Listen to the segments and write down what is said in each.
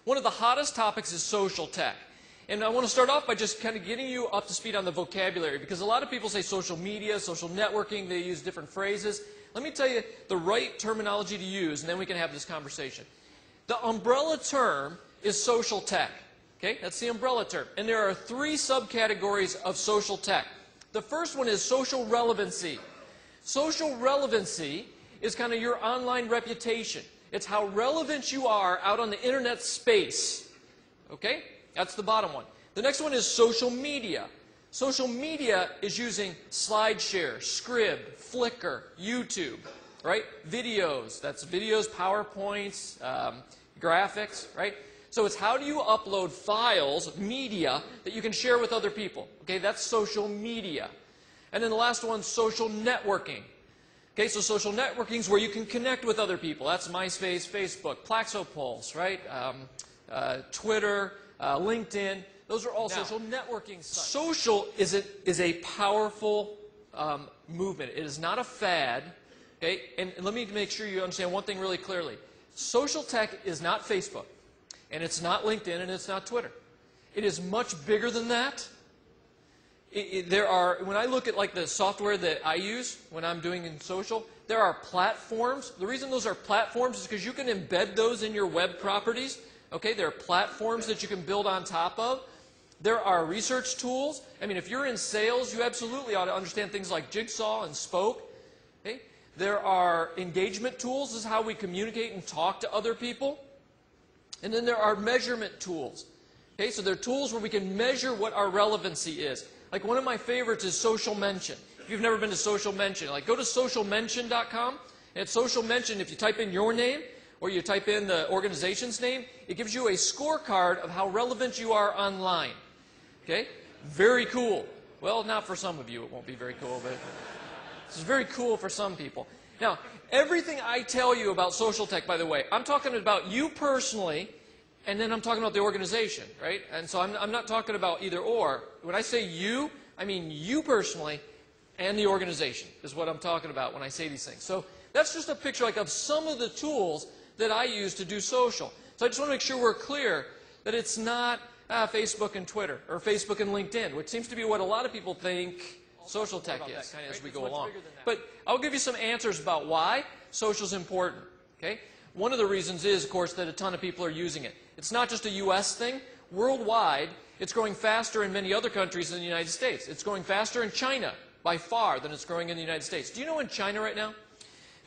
One of the hottest topics is social tech. And I want to start off by just kind of getting you up to speed on the vocabulary, because a lot of people say social media, social networking, they use different phrases. Let me tell you the right terminology to use, and then we can have this conversation. The umbrella term is social tech. Okay, that's the umbrella term. And there are three subcategories of social tech. The first one is social relevancy. Social relevancy is kind of your online reputation. It's how relevant you are out on the internet space. Okay? That's the bottom one. The next one is social media. Social media is using SlideShare, Scrib, Flickr, YouTube, right? Videos. That's videos, PowerPoints, graphics, right? So it's how do you upload files, media, that you can share with other people. Okay, that's social media. And then the last one, social networking. Okay, so social networking is where you can connect with other people. That's MySpace, Facebook, Plaxopulse, right? Twitter, LinkedIn. Those are all social networking sites. Social is a powerful movement. It is not a fad. Okay, and let me make sure you understand one thing really clearly. Social tech is not Facebook, and it's not LinkedIn, and it's not Twitter. It is much bigger than that. When I look at like the software that I use when I'm doing in social, there are platforms. The reason those are platforms is because you can embed those in your web properties. Okay, there are platforms that you can build on top of. There are research tools. I mean, if you're in sales, you absolutely ought to understand things like Jigsaw and Spoke. Okay? There are engagement tools. This is how we communicate and talk to other people. And then there are measurement tools. Okay, so there are tools where we can measure what our relevancy is. Like one of my favorites is Social Mention. If you've never been to Social Mention, like go to socialmention.com. And at Social Mention, if you type in your name or you type in the organization's name, it gives you a scorecard of how relevant you are online. Okay? Very cool. Well, not for some of you, it won't be very cool, but it's very cool for some people. Now, everything I tell you about social tech, by the way, I'm talking about you personally, and then I'm talking about the organization, right? And so I'm not talking about either or. When I say you, I mean you personally and the organization is what I'm talking about when I say these things. So that's just a picture like of some of the tools that I use to do social. So I just want to make sure we're clear that it's not Facebook and Twitter or Facebook and LinkedIn, which seems to be what a lot of people think social tech is, kind of as we go along. But I'll give you some answers about why social is important. Okay? One of the reasons is, of course, that a ton of people are using it. It's not just a U.S. thing. Worldwide, it's growing faster in many other countries than the United States. It's growing faster in China by far than it's growing in the United States. Do you know in China right now,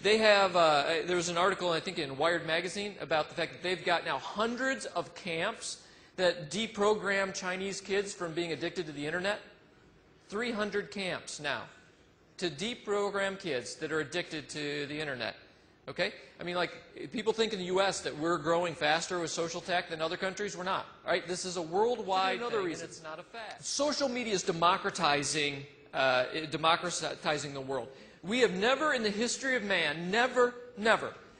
they have, there was an article, I think, in Wired magazine about the fact that they've got now hundreds of camps that deprogram Chinese kids from being addicted to the internet. 300 camps now to deprogram kids that are addicted to the internet. Okay? I mean, like, people think in the U.S. that we're growing faster with social tech than other countries. We're not. All right? This is a worldwide thing, and it's not a fad. Social media is democratizing the world. We have never in the history of man, never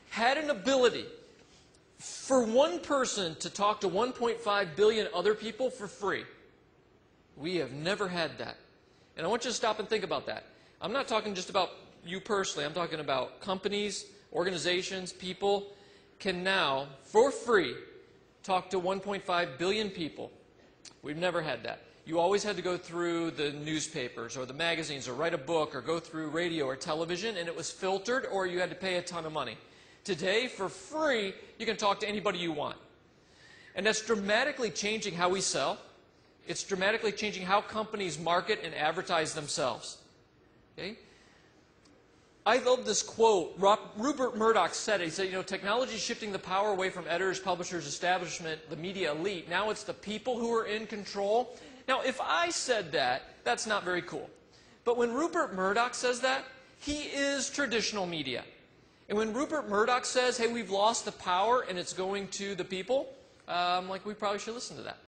had an ability for one person to talk to 1.5 billion other people for free. We have never had that. And I want you to stop and think about that. I'm not talking just about you personally. I'm talking about companies, organizations, people can now, for free, talk to 1.5 billion people. We've never had that. You always had to go through the newspapers or the magazines or write a book or go through radio or television, and it was filtered, or you had to pay a ton of money. Today, for free, you can talk to anybody you want. And that's dramatically changing how we sell. It's dramatically changing how companies market and advertise themselves. Okay? I love this quote. Rupert Murdoch said it. He said, you know, technology is shifting the power away from editors, publishers, establishment, the media elite. Now it's the people who are in control. Now, if I said that, that's not very cool. But when Rupert Murdoch says that, he is traditional media. And when Rupert Murdoch says, hey, we've lost the power and it's going to the people, like we probably should listen to that.